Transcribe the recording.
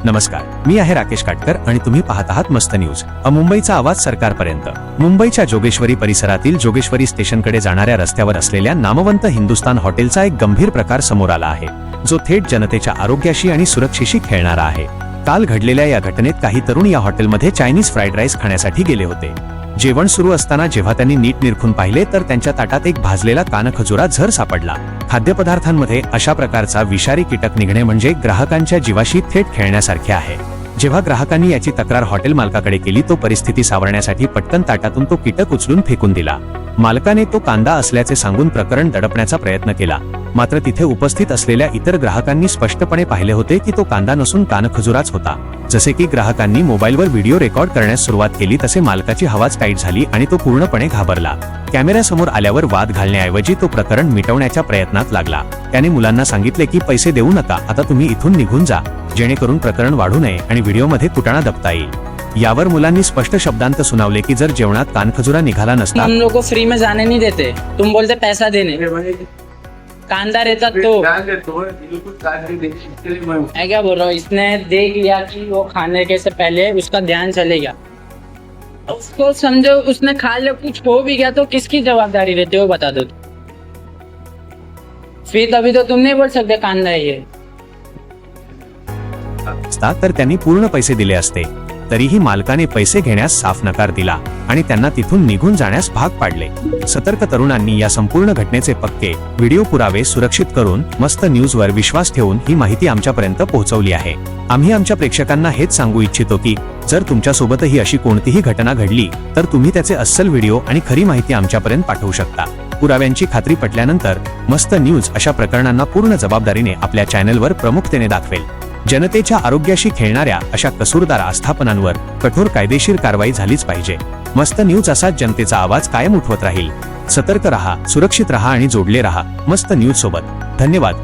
नमस्कार, मी आहे राकेश काटकर आणि तुम्ही पाहत आहात मस्त न्यूज. मुंबईचा आवाज सरकारपर्यंत. मुंबईच्या जोगेश्वरी परिसरातील जोगेश्वरी स्टेशनकडे जाणाऱ्या रस्त्यावर असलेल्या नामवंत हिंदुस्तान हॉटेलचा एक गंभीर प्रकार समोर आला आहे, जो थेट जनतेच्या आरोग्याशी आणि सुरक्षेशी खेळणारा आहे. काल घडलेल्या या घटनेत काही तरुण या हॉटेलमध्ये चायनीज फ्राईड राईस खाण्यासाठी गेले होते. जेवण सुरू असताना जेव्हा त्यांनी नीट निरखून पाहिले तर त्यांच्या ताटात एक भाजलेला कानखजुरा झर सापडला. खाद्यपदार्थांमध्ये अशा प्रकारचा विषारी कीटक निघणे म्हणजे ग्राहकांच्या जीवाशी थेट खेळण्यासारखे आहे. जेव्हा ग्राहकांनी याची तक्रार हॉटेल मालकाकडे केली तो परिस्थिती सावरण्यासाठी पटकन ताटातून तो कीटक उचलून फेकून दिला. मालकाने तो कांदा असल्याचे सांगून प्रकरण दडपण्याचा प्रयत्न केला, मात्र तिथे उपस्थित असलेल्या इतर ग्राहकांनी स्पष्टपणे पाहिले होते की तो कांदा नसून कानखजुराच होता. जसे की ग्राहकांनी मोबाईलवर व्हिडिओ रेकॉर्ड करण्यास सुरुवात केली तसे मालकाची हवाच टाईट झाली आणि तो पूर्णपणे घाबरला. कॅमेऱ्यासमोर आल्यावर वाद घालण्याऐवजी तो प्रकरण मिटवण्याच्या प्रयत्नात लागला. त्याने मुलांना सांगितले की पैसे देऊ नका, आता तुम्ही इथून निघून जा, जेणेकरून प्रकरण वाढू नये आणि व्हिडिओमध्ये कुटाणा दबता येईल. यावर मुलांनी स्पष्ट शब्दांत सुनावले की जर जेवणात कानखजुरा निघाला नसता, हम लोग को फ्री में जाने नहीं देते, तुम बोलते पैसा देने, कांदा रहता तो मैं क्या बोल रहा हूँ, इसने देख लिया कि वो खाने के से पहले उसका ध्यान चले गया, उसको समझो उसने खा लिया, कुछ हो भी गया तो किसकी जवाबदारी रहती है वो बता दो. फिर तभी तो तुम नहीं बोल सकते कांदा है ये. तर त्यांनी पूर्ण पैसे दिले असते. तरीही मालकाने पैसे घेण्यास साफ नकार दिला आणि त्यांना तिथून निघून जाण्यास भाग पाडले. सतर्क तरुणांनी या संपूर्ण घटनेचे पक्के व्हिडिओ पुरावे सुरक्षित करून मस्त न्यूजवर विश्वास ठेवून ही माहिती आमच्यापर्यंत पोहोचवली आहे. आम्ही आमच्या प्रेक्षकांना हेच सांगू इच्छितो की जर तुमच्यासोबतही अशी कोणतीही घटना घडली तर तुम्ही त्याचे अस्सल व्हिडिओ आणि खरी माहिती आमच्यापर्यंत पाठवू शकता. पुराव्यांची खात्री पटल्यानंतर मस्त न्यूज अशा प्रकरणांना पूर्ण जबाबदारीने आपल्या चॅनलवर प्रमुखतेने दाखवेल. जनतेच्या आरोग्याशी खेळणाऱ्या अशा कसूरदार आस्थापनांवर कठोर कायदेशीर कारवाई झालीच पाहिजे. मस्त न्यूज असाच जनतेचा आवाज कायम उठवत राहील. सतर्क रहा, सुरक्षित रहा आणि जोडले रहा मस्त न्यूज सोबत. धन्यवाद.